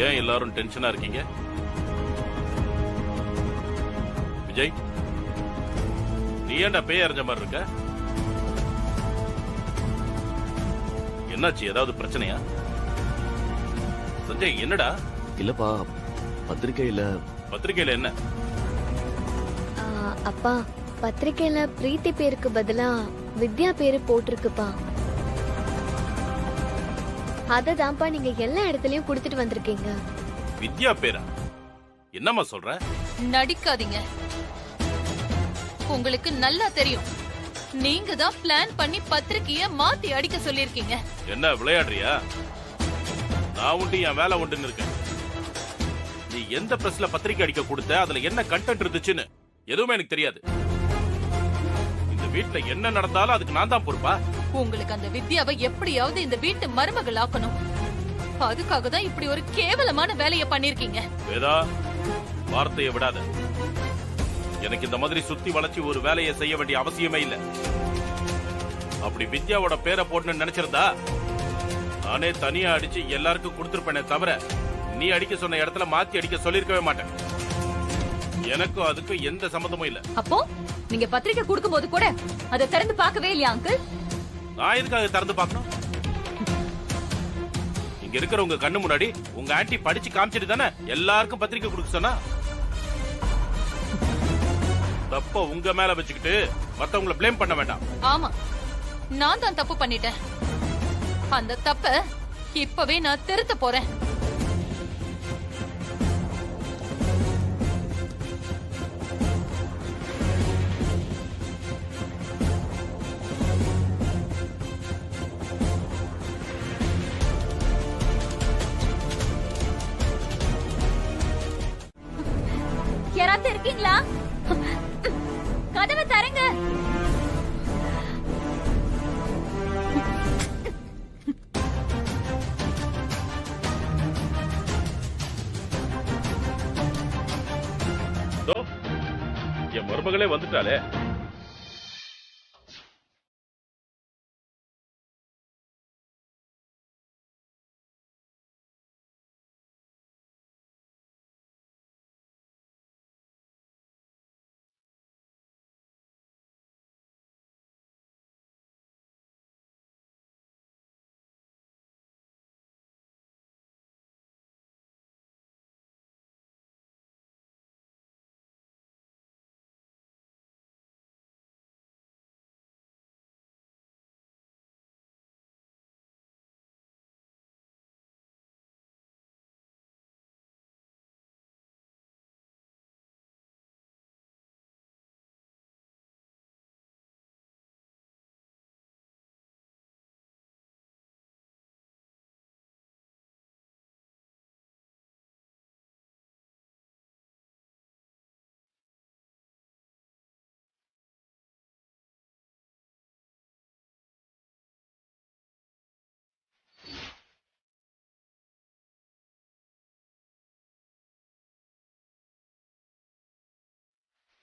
ஏன் எல்லாரும் டென்ஷனா இருக்கீங்க? விஜய், நீ ஏன்டா பேய் அறிஞ்ச மாதிரி இருக்க? என்னாச்சு? ஏதாவது பிரச்சனையா? சஞ்சய், என்னடா? இல்லப்பா, பத்திரிக்கையில என்ன? அப்பா, பத்திரிக்கையில பிரீத்தி பேருக்கு பதிலா வித்யா பேரு போட்டிருக்குப்பா. அததான்ப்பா நீங்க எல்லா இடத்துலயும் குடுத்துட்டு வந்திருக்கீங்க. வித்யா பேரா? என்னம்மா சொல்ற? நடிக்காதீங்க. உங்களுக்கு நல்லா தெரியும், நீங்க தான் பிளான் பண்ணி பத்திரிக்கைய மாத்தி அடிக்க சொல்லிருக்கீங்க. என்ன விளையாடுறியா? நான் உண்டு, என் வேலை உண்டுன்னு இருக்கேன். நீ எந்த பிரஸ்ல பத்திரிக்கை அடிக்க கொடுத்த, அதுல என்ன கண்டென்ட் இருந்துச்சுன்னு எதுவுமே எனக்கு தெரியாது. இந்த வீட்டுல என்ன நடந்தாலும் அதுக்கு நான் தான் பொறுப்பா? உங்களுக்கு அந்த வித்யாவை எப்படியாவது இந்த வீட்டு மருமகள் ஆக்கணும். அதுக்காக தான் இப்படி ஒரு கேவலமான வேலையை பண்ணிருக்கீங்க. வேதா, வார்த்தையை விடாத. எனக்கு இந்த மாதிரி சுத்தி வளைச்சு ஒரு வேலையை செய்ய வேண்டிய அவசியமே இல்ல. அப்படி வித்யாவோட பேரை போடணும்னு நினைச்சிருந்தா நானே தனியா அடிச்சு எல்லாருக்கும் கொடுத்திருப்பேனே தவிர, நீ அடிக்க சொன்ன இடத்துல மாத்தி அடிக்க சொல்லிருக்கவே மாட்டேன். எனக்கும் அதுக்கும் எந்த சம்பந்தமும் இல்ல. அப்போ நீங்க பத்திரிக்கை கொடுக்கும் போது கூட அதை திறந்து பார்க்கவே இல்லையா அங்கிள்? நான் எதுக்காக திறந்து பார்க்கணும்? இங்க இருக்கிற உங்க கண்ணு முன்னாடி உங்க ஆன்ட்டி படிச்சு காமிச்சிட்டு தானே எல்லாருக்கும் பத்திரிக்கை கொடுக்க சொன்னா. தப்ப உங்க மேல வச்சுக்கிட்டு மத்தவங்களை ப்ளேம் பண்ண வேண்டாம். ஆமா, நான் தான் தப்பு பண்ணிட்டேன். அந்த தப்ப இப்பவே நான் திருத்த போறேன். யாராவது இருக்கீங்களா? கதவை தரங்க. என் மருமகளே வந்துட்டாளே.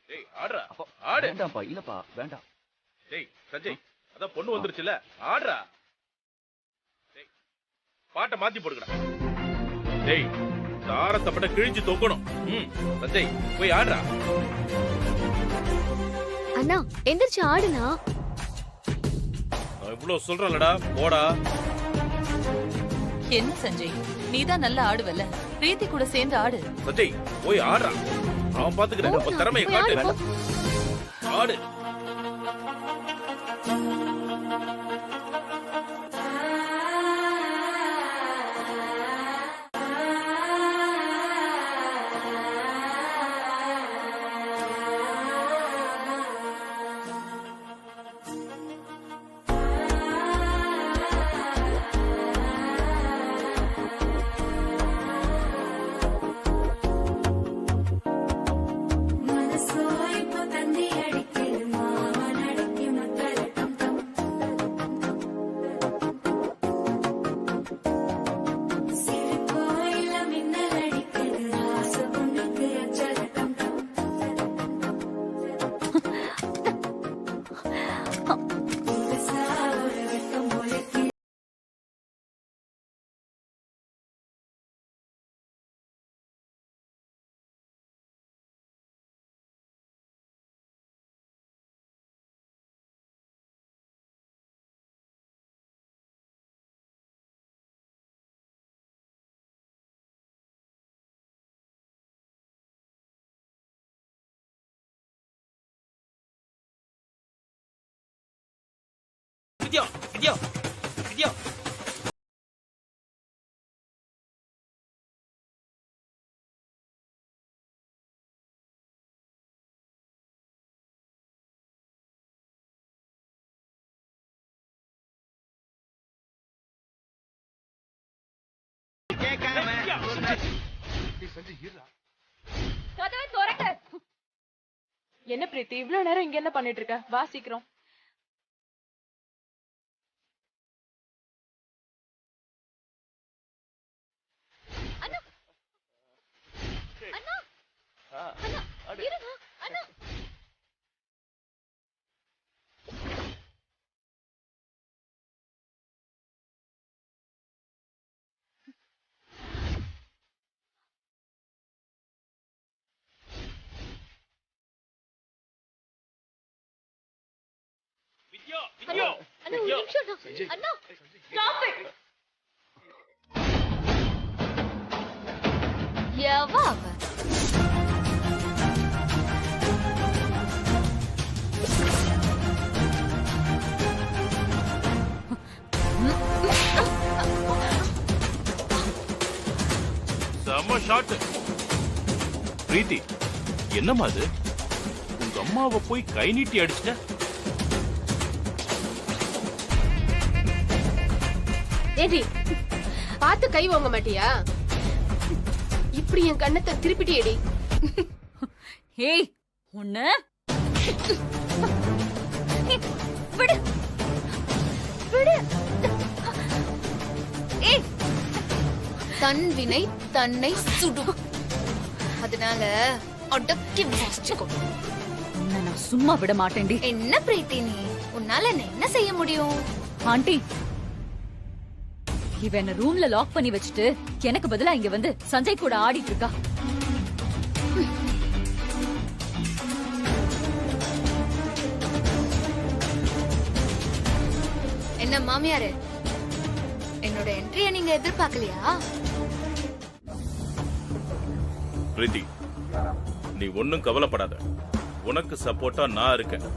டேய், ஆடுறா. ஆடு. வேண்டாம்ப்பா, இல்லப்பா, வேண்டாம். டேய் சஞ்சய், அதான் பொண்ணு வந்துருச்சுல, ஆடுறா. டேய், பாட்டை மாத்தி போடுங்கடா. டேய், தாரத்தப்பட்ட கிழிஞ்சு தொங்கணும். சஞ்சய், போய் ஆடுறா. அண்ணா, எந்திரிச்சு ஆடுனா. நான் இவ்வளவு சொல்றேன்லடா, போடா. என்ன சஞ்சய், நீதான் நல்லா ஆடுவல்ல, பிரீத்தி கூட சேர்ந்து ஆடு. சஞ்சய், போய் ஆடுறா. அவன் பாத்துக்கிறேன். உன் திறமையை காட்டு. ஆடு. மனசோ இப்போ தந்தி அடிக்குது. வித்யா வித்யா கதவை திறக்க. என்ன பிரீத்தி இவ்ளோ நேரம் இங்க என்ன பண்ணிட்டு இருக்க? வா சீக்கிரம். அண்ணா அண்ணா அண்ணா இருங்க அண்ணா. வித்யா அண்ணா வித்யா அண்ணா ஒரு நிமிஷம் அண்ணா. Stop it. எவா அவ? செம்ம ஷாட். பிரீத்தி என்னம்மா அது? உங்க அம்மாவை போய் கை நீட்டி அடிச்சிட்ட. ஏடி பார்த்து கை வாங்க மாட்டியா? இப்படி என் கண்ணத்தை திருப்பிட்டியேடி. ஏய் உன்ன விடு விடு. ஏய் தன் வினை தன்னை சுடும். அதனால அடக்கி வாசிச்சுக்கோ. உன்னை நான் சும்மா விட மாட்டேன்டி. என்ன பிரீத்தி நீ? உன்னால என்ன செய்ய முடியும்? ஆண்டி இவ என்ன ரூம்ல லாக் பண்ணி வச்சுட்டு எனக்கு பதிலா இங்க வந்து சஞ்சய் கூட ஆடிட்டு இருக்கா. என்ன மாமியாரே, என்னோட என்ட்ரிய நீங்க எதிர்பார்க்கலையா? பிரீத்தி நீ ஒன்னும் கவலைப்படாத. உனக்கு சப்போர்ட்டா நான் இருக்கேன்.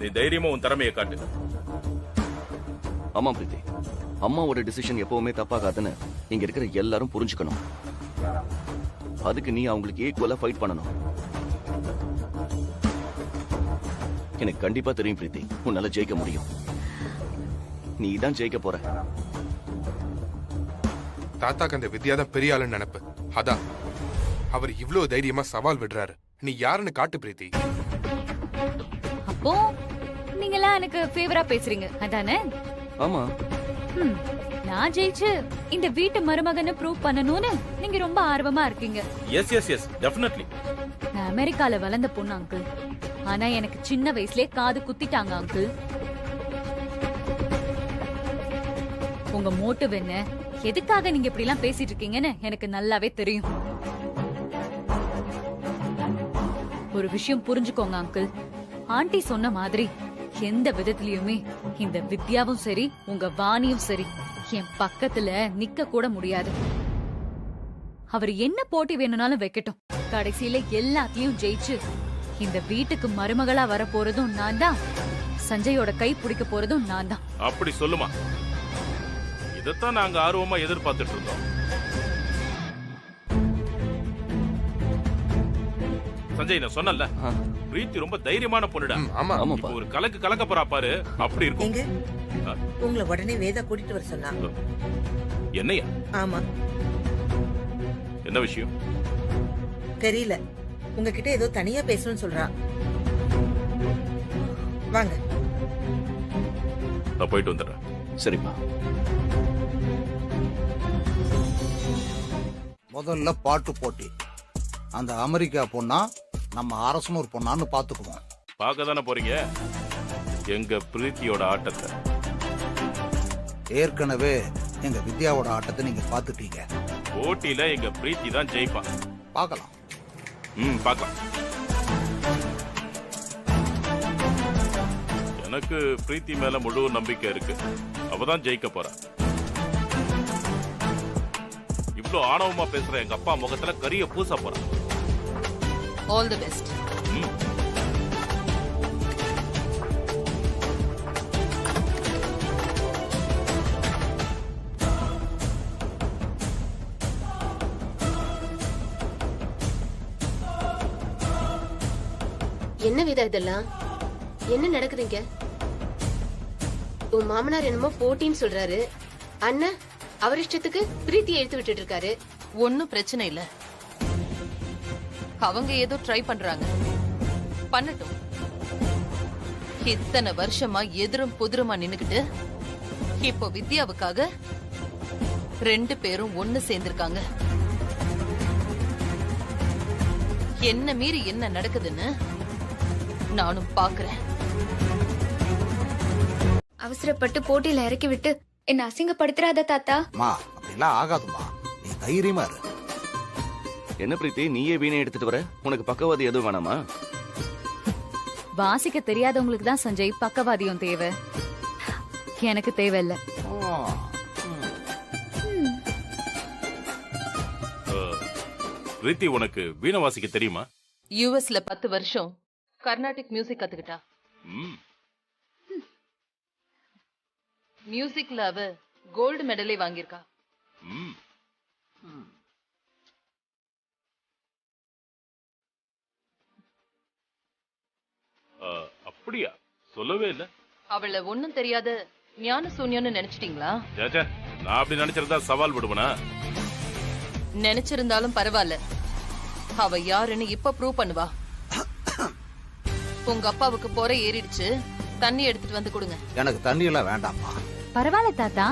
நீ தைரியமா உன் திறமையை காட்டு. ஆமா பிரீத்தி, அம்மாவோட டிசிஷன் எப்பவுமே தப்பாகாதுன்னு இங்க இருக்கிற எல்லாரும் புரிஞ்சுக்கணும். அதுக்கு நீ அவங்களுக்கு ஈக்குவலா ஃபைட் பண்ணணும். எனக்கு கண்டிப்பா தெரியும் பிரீத்தி, உன்னால ஜெயிக்க முடியும். நீ தான் ஜெயிக்க போற. தாத்தாக்கு அந்த வித்யாதான் பெரிய ஆளுன்னு நினைப்பு. அதான் அவர் இவ்ளோ தைரியமா சவால் விடுறாரு. நீ யாருன்னு காட்டு பிரீத்தி. அப்போ நீங்கலாம் எனக்கு ஃபேவரா பேசுறீங்க அதானே? ஆமா, நான் ஜெயிச்சு இந்த வீட்டு மருமகனை ப்ரூவ் பண்ணணும்னு நீங்க ரொம்ப ஆர்வமா இருக்கீங்க. Yes yes yes definitely. நான் அமெரிக்கால வளர்ந்த பொண்ணு அங்கிள். ஆனா எனக்கு சின்ன வயசுலயே காது குத்திட்டாங்க அங்கிள். உங்க மோட்டிவ் என்ன, எதுக்காக நீங்க இப்படி எல்லாம் பேசிட்டு இருக்கீங்கன்னு எனக்கு நல்லாவே தெரியும். ஒரு விஷயம் புரிஞ்சுக்கோங்க அங்கிள். ஆண்டி சொன்ன மாதிரி எந்த விதத்திலயுமே இந்த வித்யாவும் சரி உங்க வாணியும் சரி என் பக்கத்துல நிக்க கூட முடியாது. அவர் என்ன போட்டி வேணும்னாலும் வைக்கட்டும், கடைசியில எல்லாத்தையும் ஜெயிச்சு இந்த வீட்டுக்கு மருமகளா வர போறதும் நான் தான், சஞ்சயோட கை பிடிக்க போறதும் நான் தான். அப்படி சொல்லுமா. இதத்தான் நாங்க ஆர்வமா எதிர்பார்த்துட்டு இருந்தோம். சஞ்சய் நான் சொன்னல, பிரீத்தி ரொம்ப தைரியமான பொண்ணுடா. ஆமா இப்போ ஒரு கலக்கு கலக்க போறா பாரு, அப்படி இருக்கும். எங்க உங்களை உடனே வேதா கூட்டிட்டு வர சொன்னா. என்னையா? ஆமா, என்ன விஷயம் தெரியல. உங்ககிட்ட ஏதோ தனியா பேசணும்னு சொல்றா. வாங்க. நான் போயிட்டு வந்துடுறேன். சரிப்பா. முதல்ல பாட்டு போட்டி. அந்த அமெரிக்கா பொண்ணா நம்ம அரசனூர் பொண்ணான்னு பாத்துக்குவோம். பார்க்க தானே போறீங்க எங்க பிரீத்தியோட ஆட்டத்தை. ஏற்கனவே எங்க வித்யாவோட ஆட்டத்தை நீங்க பாத்துட்டீங்க. போட்டியில எங்க பிரீத்தி தான் ஜெயிப்பா. பார்க்கலாம். பார்க்கலாம். எனக்கு பிரீத்தி மேல முழு நம்பிக்கை இருக்கு. அவதான் ஜெயிக்க போறா. இவ்ளோ ஆணவமா பேசுற எங்க அப்பா முகத்துல கரிய பூச போறா. All the best. என்ன விதா இதெல்லாம்? என்ன நடக்குதுங்க? உன் மாமனார் என்னமோ போட்டின்னு சொல்றாரு. அண்ணன் அவர் இஷ்டத்துக்கு பிரீத்தி எடுத்து விட்டுட்டு இருக்காரு. ஒன்னும் பிரச்சனை இல்ல. அவங்க ஏதோ ட்ரை பண்றாங்க, பண்ணட்டும். இத்தனை வருஷமா எதிரும் புதிருமா நின்னுக்கிட்டு இப்போ வித்யாவுக்காக 2 பேரும் ஒண்ணு சேர்ந்திருக்காங்க. என்ன மீறி என்ன நடக்குதுன்னு நானும் பாக்குறேன். அவசரப்பட்டு போட்டியில இறக்கி விட்டு என்ன அசிங்கப்படுத்துறாத தாத்தா. மா அப்படிலாம் ஆகாதுமா, நீ தைரியமா இரு. என்ன பிரீத்தி, நீயே வீணை எடுத்துட்டு வர? உனக்கு பக்கவாதி எதுவும் வேணாமா? வாசிக்க தெரியாதவங்களுக்கு தான் சஞ்சய் பக்கவாதியம் தேவை, எனக்கு தேவையில்ல. பிரீத்தி, உனக்கு வீணை வாசிக்க தெரியுமா? யுஎஸ்ல 10 வருஷம் கர்நாடிக் மியூசிக் கத்துக்கிட்டா. மியூசிக்ல அவ கோல்டு மெடலே வாங்கியிருக்கா. அப்படியா? சொல்லவே இல்ல. அவள ஒண்ணும் தெரியாத ஞான சூன்யம்னு நினைச்சிட்டீங்களா? நான் அப்படி நினைச்சிருந்தா சவால் விடுவனா? நினைச்சிருந்தாலும் பரவாயில்ல, அவ யாருன்னு இப்ப ப்ரூவ் பண்ணுவா. உங்க அப்பாவுக்கு போற ஏறிடுச்சு, தண்ணி எடுத்துட்டு வந்து கொடுங்க. எனக்கு தண்ணி எல்லாம் வேண்டாம்மா. பரவாயில்ல தாத்தா,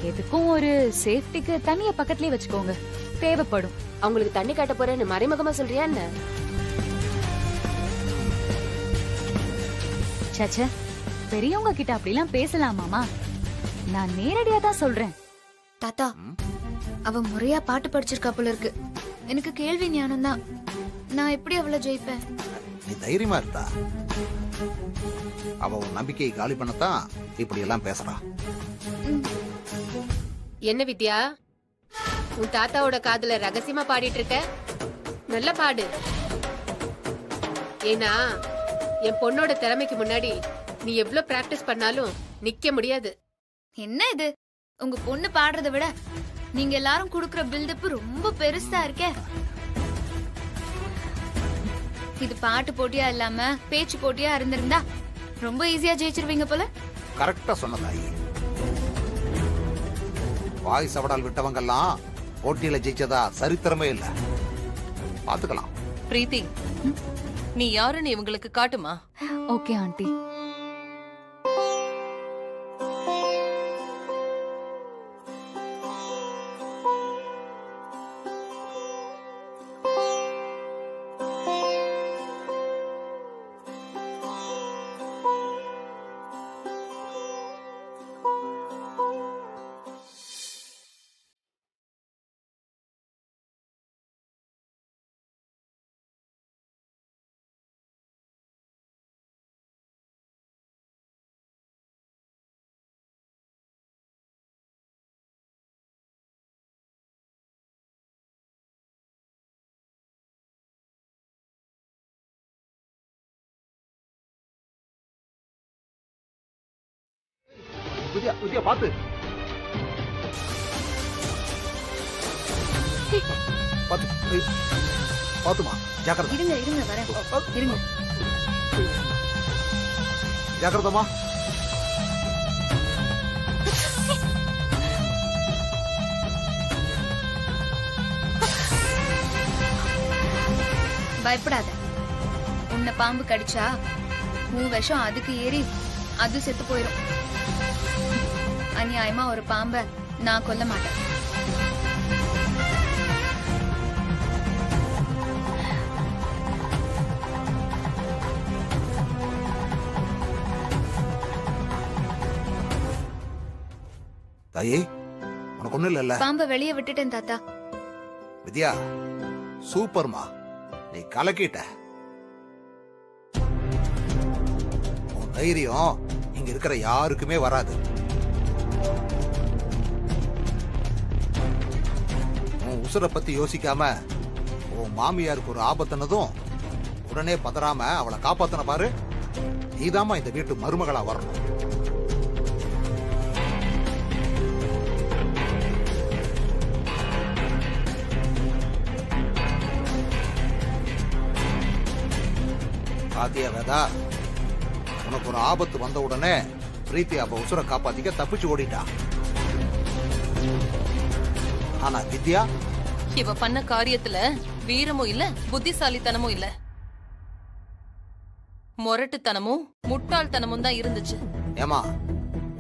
எதுக்கும் ஒரு சேஃப்டிக்கு தண்ணிய பக்கத்துலயே வச்சுக்கோங்க, தேவைப்படும். அவங்களுக்கு தண்ணி காட்ட போறேன்னு மறைமுகமா சொல்றியா என்ன? சச்ச, பெரியவங்க கிட்ட அப்படிலாம் பேசலாமாமா? நான் நேரடியா தான் சொல்றேன். தாத்தா, அவ முறையா பாட்டு படிச்சிருக்கா போல இருக்கு. எனக்கு கேள்வி ஞானம் தான். நான் எப்படி அவளை ஜெயிப்பேன்? நீ தைரியமா இருந்தா. அவ உன் நம்பிக்கையை காலி பண்ணத்தான் இப்படி எல்லாம் பேசுறா. என்ன வித்யா, உன் தாத்தாவோட காதுல ரகசியமா பாடிட்டு இருக்க? நல்ல பாடு. ஏன்னா என் பொண்ணோட திறமைக்கு முன்னாடி நீ எவ்வளவு பிராக்டிஸ் பண்ணாலும் நிக்க முடியாது. என்ன இது, உங்க பொண்ணு பாடுறத விட நீங்க எல்லாரும் குடுக்கற பில்டப் ரொம்ப பெருசா இருக்கே. இது பாட்டு போட்டியா இல்லாம பேச்சு போட்டியா இருந்திருந்தா ரொம்ப ஈஸியா ஜெயிச்சிருவீங்க போல. கரெக்டா சொன்ன தாயி. வாய் சவடால் விட்டவங்கெல்லாம் போட்டியில ஜெயிச்சதா சரித்திரமே இல்ல. பாத்துக்கலாம். பிரீத்தி, நீ யாருன்னு இவங்களுக்கு காட்டுமா? Okay aunty. வித்யா, வித்யா பாத்து. பாத்து, பாத்துமா, ஜாக்கிரதை. இருங்க இருங்க வரேன், இருங்க. ஜாக்கிரதமா. பயப்படாத. உன்னை பாம்பு கடிச்சா உன் விஷம் அதுக்கு ஏறி அது செத்து போயிரும். அநியாயமா ஒரு பாம்பை நான் கொல்ல மாட்டேன். தாயே, உனக்கு ஒண்ணு இல்ல. பாம்பை வெளியே விட்டுட்டேன் தாத்தா. வித்யா, சூப்பர்மா, நீ கலக்கிட்ட. உன் தைரியம் இங்க இருக்கிற யாருக்குமே வராது. உன் உசுரை பத்தி யோசிக்காம உன் மாமியாருக்கு ஒரு ஆபத்துனதும் உடனே பதறாம அவளை காப்பாத்தன பாரு. நீதாமா இந்த வீட்டு மருமகளா வரணும். பாத்தியா வேதா, உனக்கு ஒரு ஆபத்து வந்த உடனே பிரீத்தி அப்ப உசுரை காப்பாத்திக்க தப்பிச்சு ஓடிட்டா. ஆனா வித்யா இவ பண்ண காரியத்துல வீரமும் இல்ல, புத்திசாலித்தனமும் இல்ல, முரட்டுத்தனமும் முட்டாள்தனமும் தான் இருந்துச்சு. ஏமா,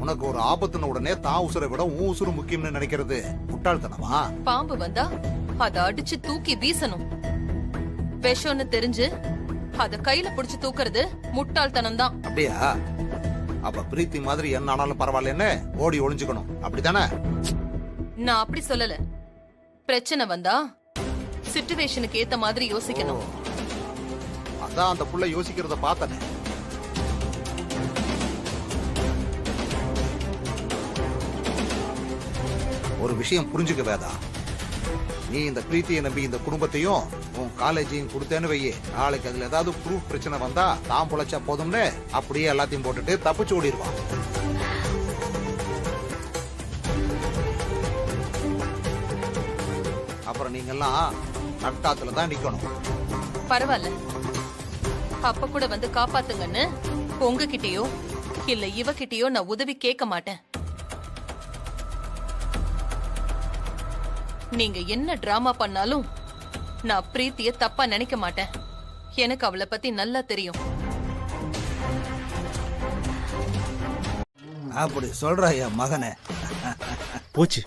உனக்கு ஒரு ஆபத்துன உடனே தான் உசுரை விட உன் உசுறு முக்கியம்னு நினைக்கிறது முட்டாள்தனமா? பாம்பு வந்தா அத அடிச்சு தூக்கி வீசணும். விஷம்னு தெரிஞ்சு அத கையில புடிச்சு தூக்குறது முட்டாள்தனம் தான். அப்படியா? அப்ப பிரீத்தி மாதிரி என்ன ஆனாலும் பரவாயில்லன்னு ஓடி ஒளிஞ்சுக்கணும், அப்படித்தானே? நான் அப்படி சொல்லல. பிரச்சனை வந்தா சிச்சுவேஷனுக்கு ஏத்த மாதிரி யோசிக்கணும். அதான் அந்த புள்ள யோசிக்கிறத பார்த்தனே. ஒரு விஷயம் புரிஞ்சுக்க வேதா, நீ இந்த பிரீத்தியை நம்பி இந்த குடும்பத்தையும் உன் காலேஜையும் கொடுத்தேன்னு வையே, நாளைக்கு அதுல ஏதாவது ப்ரூஃப் பிரச்சனை வந்தா தான் பொழைச்சா போதும்னு அப்படியே எல்லாத்தையும் போட்டுட்டு தப்பிச்சு ஓடிடுவான். அப்புறம் நீங்க எல்லாம் நட்டாத்துல தான் நிக்கணும். பரவாயில்ல, அப்ப கூட வந்து காப்பாத்துங்கன்னு உங்ககிட்டயோ இல்ல இவகிட்டயோ நான் உதவி கேட்க மாட்டேன். நீங்க என்ன டிராமா பண்ணாலும் நான் பிரீத்திய தப்பா நினைக்க மாட்டேன். எனக்கு அவளை பத்தி நல்லா தெரியும். அப்படி சொல்ற என் மகனே. போச்சு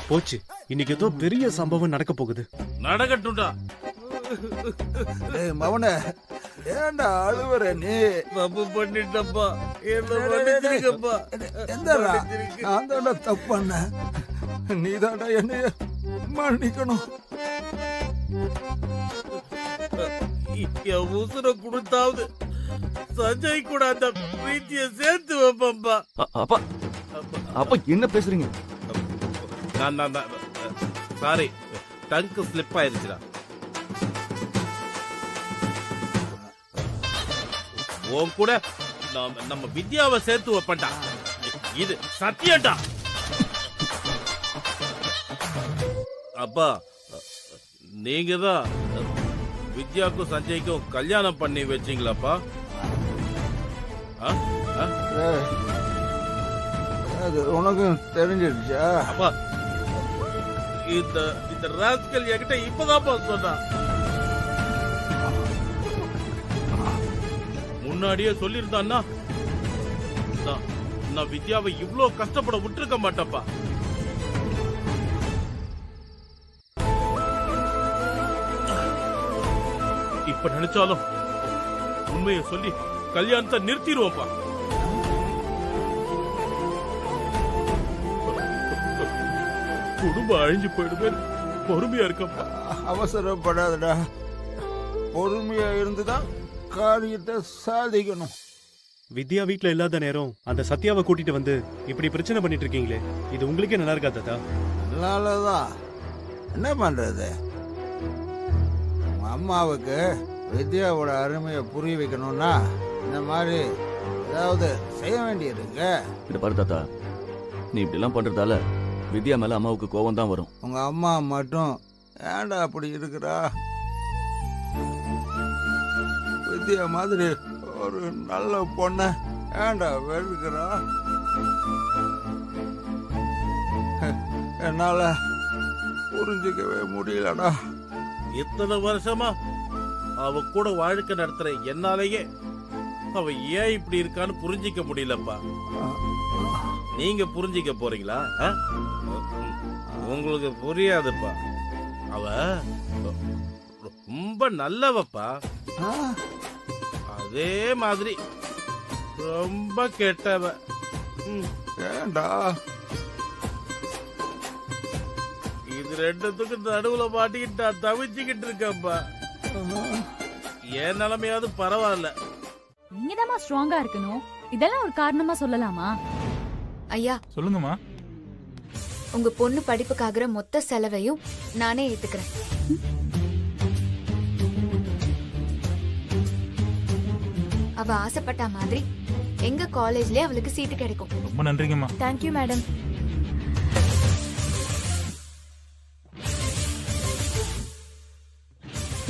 போச்சு, இன்னைக்கு ஏதோ பெரிய சம்பவம் நடக்க போகுது. நடக்கட்டும்டா. மவனே, ஏண்டா அழுவுற நீ? தப்பு பண்ணிட்டப்பா, என்ன மன்னிச்சிருக்கப்பா. எந்தடா நான் தான்டா தப்பு பண்ண, நீ தான்டா என்னைய மன்னிக்கணும். என் உசுர கொடுத்தாவது சஞ்சய் கூட அந்த பிரீத்திய சேர்த்து வைப்பா. அப்பா அப்பா என்ன பேசுறீங்க? சாரி, டங்க் ஸ்லிப் ஆயிருச்சுடா. உன் கூட நம்ம வித்யாவை சேர்த்து வைப்பண்டா. இது சத்தியம்டா. அப்பா, நீங்க தான் வித்யாக்கும் சஞ்சய்க்கும் கல்யாணம் பண்ணி வச்சீங்களாப்பா? அது உனக்கும் தெரிஞ்சிருச்சா? அப்பா, இந்த ராஸ்கல் என்கிட்ட இப்பதான்ப்பா சொன்னா. முன்னாடியே சொல்லியிருந்தான்னா நான் வித்யாவை இவ்ளோ கஷ்டப்பட விட்டுருக்க மாட்டேன்ப்பா. இப்ப நினைச்சாலும் உண்மையை சொல்லி கல்யாணத்தை நிறுத்திடுவோம்ப்பா. குடும்பம் அழிஞ்சு போயிடுமே, பொறுமையா இருக்கப்பா. அவசரப்படாதடா, பொறுமையா இருந்துதான் காரியத்தை சாதிக்கணும். வித்யா வீட்ல இல்லாத நேரம் அந்த சத்யாவை கூட்டிட்டு வந்து இப்படி பிரச்சனை பண்ணிட்டு இருக்கீங்களே, இது உங்களுக்கே நல்லா இருக்கா தாத்தா? நல்லாதான். என்ன பண்றது, அம்மாவுக்கு வித்யாவோட அருமையை புரிய வைக்கணும்னா இந்த மாதிரி ஏதாவது செய்ய வேண்டியிருக்கு. இத பாரு தாத்தா, நீ இப்படி எல்லாம் பண்றதால வித்யா மேல அம்மாவுக்கு கோவம் தான் வரும். உங்க அம்மா மட்டும் ஏன்டா அப்படி இருக்கிறா? வித்யா மாதிரி ஒரு நல்ல பொண்ண ஏன்டா வெறுக்கிறா? என்னால புரிஞ்சுக்கவே முடியலடா. இத்தனை வருஷமா அவ கூட வாழ்க்கை நடத்துற என்னாலேயே அவ ஏன் இப்படி இருக்கான்னு புரிஞ்சிக்க முடியலப்பா. நீங்க புரிஞ்சிக்க போறீங்களா? உங்களுக்கு புரியாதுப்பா. அவ ரொம்ப நல்லவப்பா, அதே மாதிரி ரொம்ப கெட்டவ. ஏண்டா இது ரெண்டுத்துக்கு நடுவுல மாட்டிக்கிட்டு நான் தவிச்சுக்கிட்டு இருக்கேன்ப்பா. என் நிலைமையாவது பரவாயில்ல. நீங்கதாம்மா ஸ்ட்ராங்கா இருக்கணும். இதெல்லாம் ஒரு காரணமா சொல்லலாமா? ஐயா சொல்லுங்கம்மா. உங்க பொண்ணு படிப்புக்காகிற மொத்த செலவையும் நானே ஏத்துக்கிறேன். அவ ஆசைப்பட்ட மாதிரி எங்க காலேஜ்லயே அவளுக்கு சீட்டு கிடைக்கும். ரொம்ப நன்றிங்கம்மா. Thank you madam.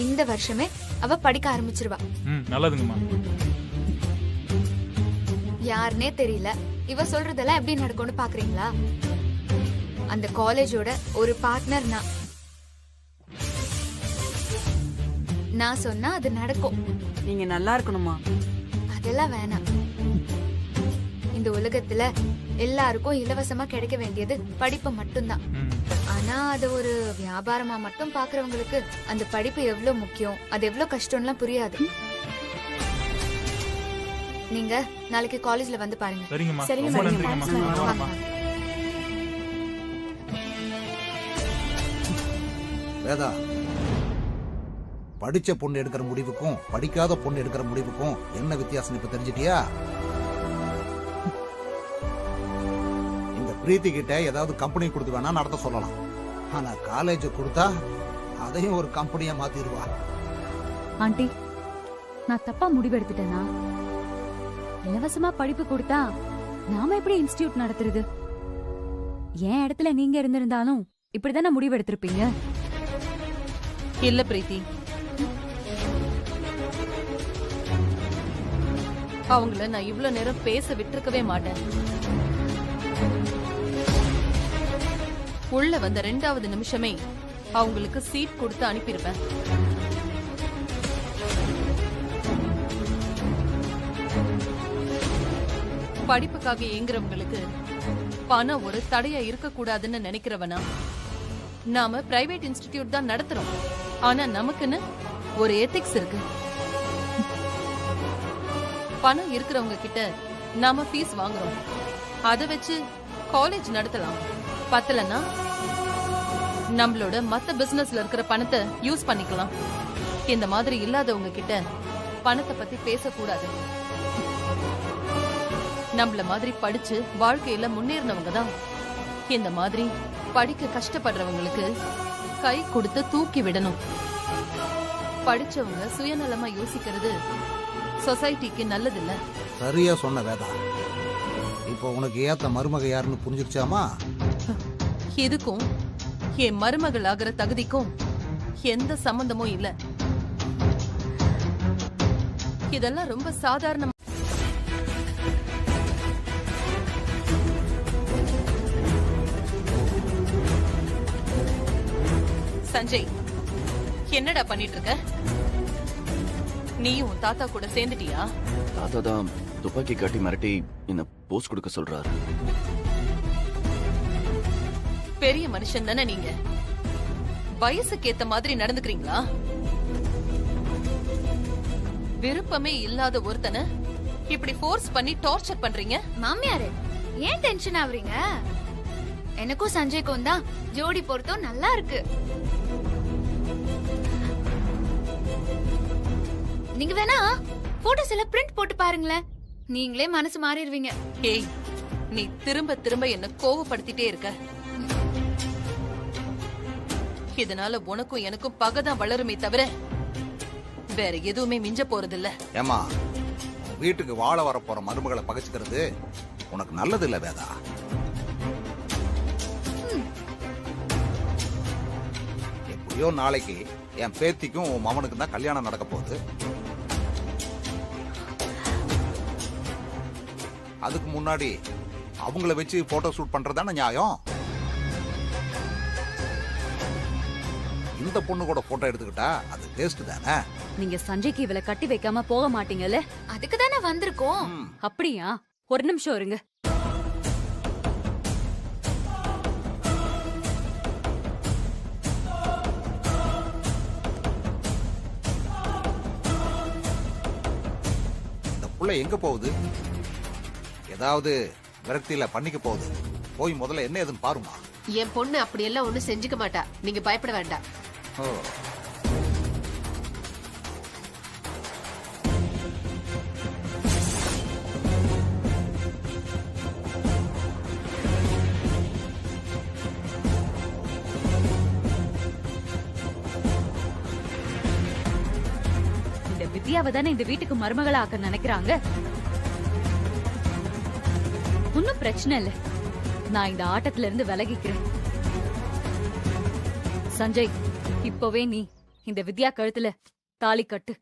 இந்த வருஷமே அவ படிக்க ஆரம்பிச்சிருவா. நல்லதுங்கம்மா. யாருனே தெரியல, இவ சொல்றதெல்லாம் எப்படி நடக்கும்னு பாக்குறீங்களா? அந்த காலேஜோட ஒரு பார்ட்னர் நான் சொன்னா அது நடக்கும். நீங்க நல்லா இருக்கணுமா? அதெல்லாம் வேணாம். இந்த உலகத்துல எல்லாருக்கும் இலவசமா கிடைக்க வேண்டியது படிப்பு மட்டும்தான். ஆனா அது ஒரு வியாபாரமா மட்டும் பாக்குறவங்களுக்கு அந்த படிப்பு எவ்வளவு முக்கியம், அது எவ்வளவு கஷ்டம்லாம் புரியாது. நீங்க நாளைக்கு காலேஜ்ல வந்து பாருங்க. சரிங்கம்மா. சரிங்க ரொம்ப மேடம். நன்றிங்கம்மா. Thanks madam. வாங்கம்மா. வேதா, படிச்ச பொண்ணு எடுக்கிற முடிவுக்கும் படிக்காத பொண்ணு எடுக்கிற முடிவுக்கும் என்ன வித்தியாசம் இப்ப தெரிஞ்சிட்டியா? இந்த பிரீத்தி கிட்ட ஏதாவது கம்பெனி கொடுத்து வேணா நடத்த சொல்லலாம். ஆனா காலேஜ் கொடுத்தா அதையும் ஒரு கம்பெனியா மாத்திடுவா. ஆண்டி, நான் தப்பா முடிவெடுத்துட்டேனா? இலவசமா படிப்பு கொடுத்தா நாம எப்படி இன்ஸ்டிடியூட் நடத்துறது? என் இடத்துல நீங்க இருந்திருந்தாலும் இப்படிதானே முடிவெடுத்திருப்பீங்க. இல்ல பிரீத்தி, அவங்கள நான் இவ்ளோ நேரம் பேச விட்டுருக்கவே மாட்டேன். உள்ள வந்த 2வது நிமிஷமே அவங்களுக்கு சீட் கொடுத்து அனுப்பியிருப்பேன். படிப்புக்காக ஏங்குறவங்களுக்கு பணம் ஒரு தடையா இருக்க கூடாதுன்னு நினைக்கிறவனா? நாம பிரைவேட் இன்ஸ்டிடியூட் தான் நடத்துறோம், ஆனா நமக்குன்னு ஒரு எத்திக்ஸ் இருக்கு. பணம் இருக்கிறவங்க கிட்ட நாம ஃபீஸ் வாங்குறோம், அத வச்சு காலேஜ் நடத்தலாம். பத்தலன்னா நம்மளோட மத்த பிசினஸ்ல இருக்கிற பணத்தை யூஸ் பண்ணிக்கலாம். இந்த மாதிரி இல்லாதவங்க கிட்ட பணத்தை பத்தி பேசக்கூடாது. நம்மள மாதிரி படிச்சு வாழ்க்கையில முன்னேறினவங்க தான் இந்த மாதிரி படிக்க கஷ்டப்படுறவங்களுக்கு கை கொடுத்து தூக்கி விடணும். படிச்சவங்க சுயநலமா யோசிக்கிறது சொசைட்டிக்கு நல்லதில்ல. சரியா சொன்ன வேதா. இப்போ உனக்கு ஏத்த மருமக யாருன்னு புரிஞ்சிருச்சாமா? இதுக்கும் என் மருமகள் ஆகிற தகுதிக்கும் எந்த சம்பந்தமும் இல்ல. இதெல்லாம் ரொம்ப சாதாரண. சஞ்சய், என்னடா பண்ணிட்டு இருக்க? நீயும் உன் தாத்தா கூட சேர்ந்துட்டியா? தாத்தா தான் துப்பாக்கி காட்டி மிரட்டி என்ன போஸ்ட் கொடுக்க சொல்றாரு. பெரிய மனுஷன் தானே நீங்க, வயசுக்கு ஏத்த மாதிரி நடந்துக்கிறீங்களா? விருப்பமே இல்லாத ஒருத்தனை இப்படி ஃபோர்ஸ் பண்ணி டார்ச்சர் பண்றீங்க. மாமியாரே, ஏன் டென்ஷன் ஆவறீங்க? எனக்கும் சஞ்சய்க்கும் தான் ஜோடி பொருத்தம் நல்லா இருக்கு. நீங்க வேணா போட்டோஸ் எல்லாம் பிரிண்ட் போட்டு பாருங்களேன், நீங்களே மனசு மாறிடுவீங்க. ஏய், நீ திரும்ப திரும்ப என்ன கோவப்படுத்திட்டே இருக்க. இதனால உனக்கும் எனக்கும் பகைதான் வளருமே தவிர வேற எதுவுமே மிஞ்ச போறதில்ல. ஏமா, வீட்டுக்கு வாழ வர போற மருமகளை பகைச்சுக்கிறது உனக்கு நல்லது இல்ல வேதா. எப்படியோ நாளைக்கு என் பேத்திக்கும் உன் மகனுக்கும் தான் கல்யாணம் நடக்க போகுது. அதுக்கு முன்னாடி அவங்கள வச்சு போட்டோ ஷூட் பண்றதான நியாயம்? இந்த பொண்ணு கூட போட்டோ எடுத்துக்கிட்டா அது வேஸ்ட் தானே. நீங்க சஞ்சய்க்கு இவளை கட்டி வைக்காம போக மாட்டீங்கல்ல? அதுக்கு தானே வந்திருக்கோம். அப்படியா? ஒரு நிமிஷம் இருங்க. இந்த புள்ள எங்க போகுது? ஏதாவது விரக்தியில பண்ணிக்க போகுது. போய் முதல்ல என்ன ஏதுன்னு பாருமா. என் பொண்ணு அப்படியெல்லாம் ஒண்ணும் செஞ்சுக்க மாட்டா, நீங்க பயப்பட வேண்டாம். இந்த வித்யாவை தானே இந்த வீட்டுக்கு மருமகளா ஆக்க நினைக்கிறாங்க. ஒன்னும் பிரச்சனை இல்ல, நான் இந்த ஆட்டத்துல இருந்து விலகிக்கிறேன். சஞ்சய், இப்பவே நீ இந்த வித்யா கழுத்துல தாலி கட்டு.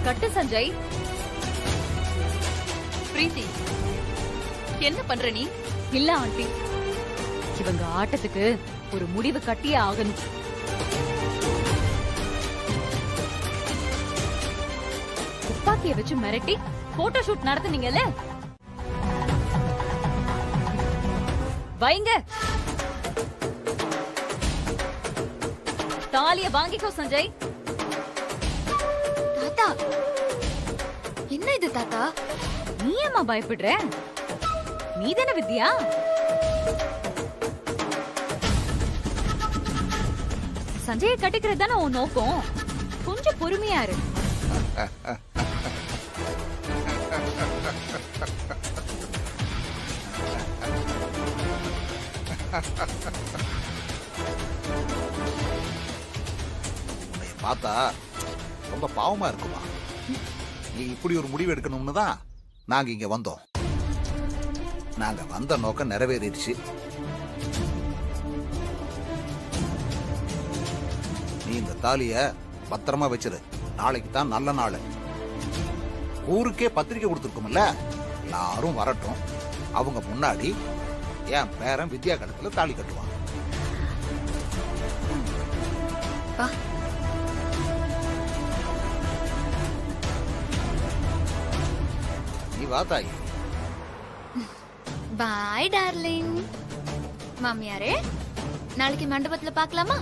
கட்டு சஞ்சய். பிரீத்தி, என்ன பண்ற நீ? இல்ல ஆண்டி, இவங்க ஆட்டத்துக்கு ஒரு முடிவு கட்டியே ஆகணும். துப்பாக்கிய வச்சு மிரட்டி போட்டோ ஷூட் நடத்துனீங்கல்ல, வைங்க. தாலிய வாங்கிக்கோ சஞ்சய். தாத்தா, என்ன இது தாத்தா? நீ ஏம்மா பயப்படுற? நீதானே வித்யா? சஞ்சய கட்டிக்கிறது தானே உன் நோக்கம். கொஞ்சம் பொறுமையா இரு. உன்னைய பார்த்தா ரொம்ப பாவமா இருக்குமா? நீ இப்படி ஒரு முடிவு எடுக்கணும்னு தான் நாங்க இங்க வந்தோம். நாங்க வந்த நோக்கம் நிறைவேறிடுச்சு. நீ இந்த தாலிய பத்திரமா வச்சிரு. நாளைக்கு தான் நல்ல நாள். ஊருக்கே பத்திரிக்கை கொடுத்துருக்கோம்ல, எல்லாரும் வரட்டும். அவங்க முன்னாடி என் பேரன் வித்யா கழுத்துல தாலி கட்டுவான். நீ வா தாயி. Bye darling. மாமியாரே, நாளைக்கு மண்டபத்துல பார்க்கலாமா?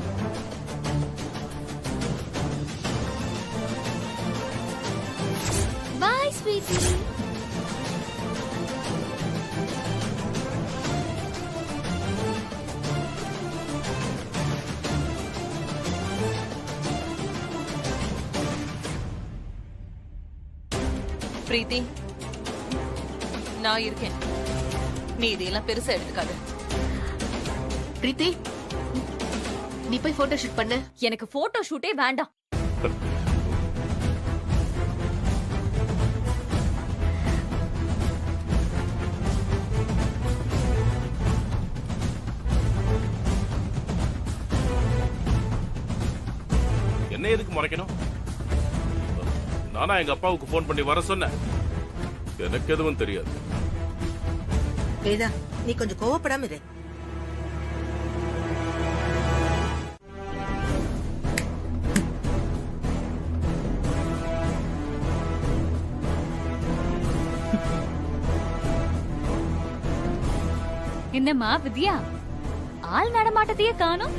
பாய் ஸ்வீட்டி. பிரீத்தி, நான் இருக்கேன். நீ இதையெல்லாம் பெருசா எடுத்துக்காத. பிரீத்தி, நீ போய் போட்டோ ஷூட் பண்ண. எனக்கு போட்டோ ஷூட்டே வேண்டாம். என்ன எதுக்கு முறைக்கணும்? நானா எங்க அப்பாவுக்கு போன் பண்ணி வர சொன்னேன்? எனக்கு எதுவும் தெரியாது. வேதா, நீ கொஞ்சம் கோவப்படாம இரு. என்னம்மா வித்யா, ஆள் நடமாட்டத்தையே காணோம்.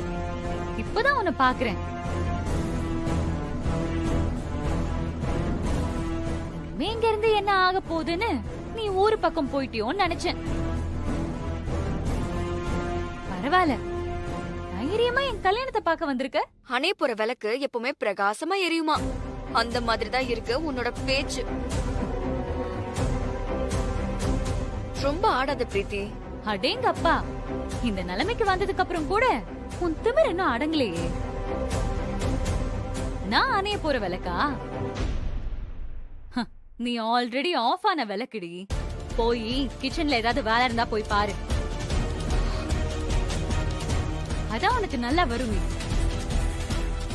இப்பதான் உன்னை பாக்குறேன். இங்க இருந்து என்ன ஆக போகுதுன்னு நீ ஊரு பக்கம் போயிட்டியோன்னு நினைச்சேன். பரவாயில்ல, தைரியமா என் கல்யாணத்தை பார்க்க வந்திருக்க. அணைய போற விளக்கு எப்பவுமே பிரகாசமா எரியுமா? அந்த மாதிரி தான் இருக்கு உன்னோட பேச்சு. ரொம்ப ஆடாத பிரீத்தி. அடேங்க அப்பா, இந்த நிலைமைக்கு வந்ததுக்கு அப்புறம் கூட உன் திமிர் இன்னும் அடங்கலையே. நான் அணைய போற விளக்கா? நீ ஆல்ரெடி ஆஃப் ஆன விளக்குடி. போய் கிச்சன்ல ஏதாவது வேலை இருந்தா போய் பாரு. அதான் உனக்கு நல்லா வரும்.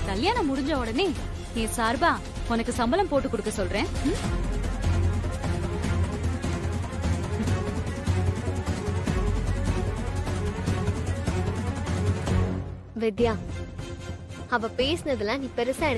கல்யாணம் முடிஞ்ச உடனே நீ சார்பா உனக்கு சம்பளம் போட்டு கொடுக்க சொல்றேன். வித்யா, அவ பேசினதுல நீ பெருசா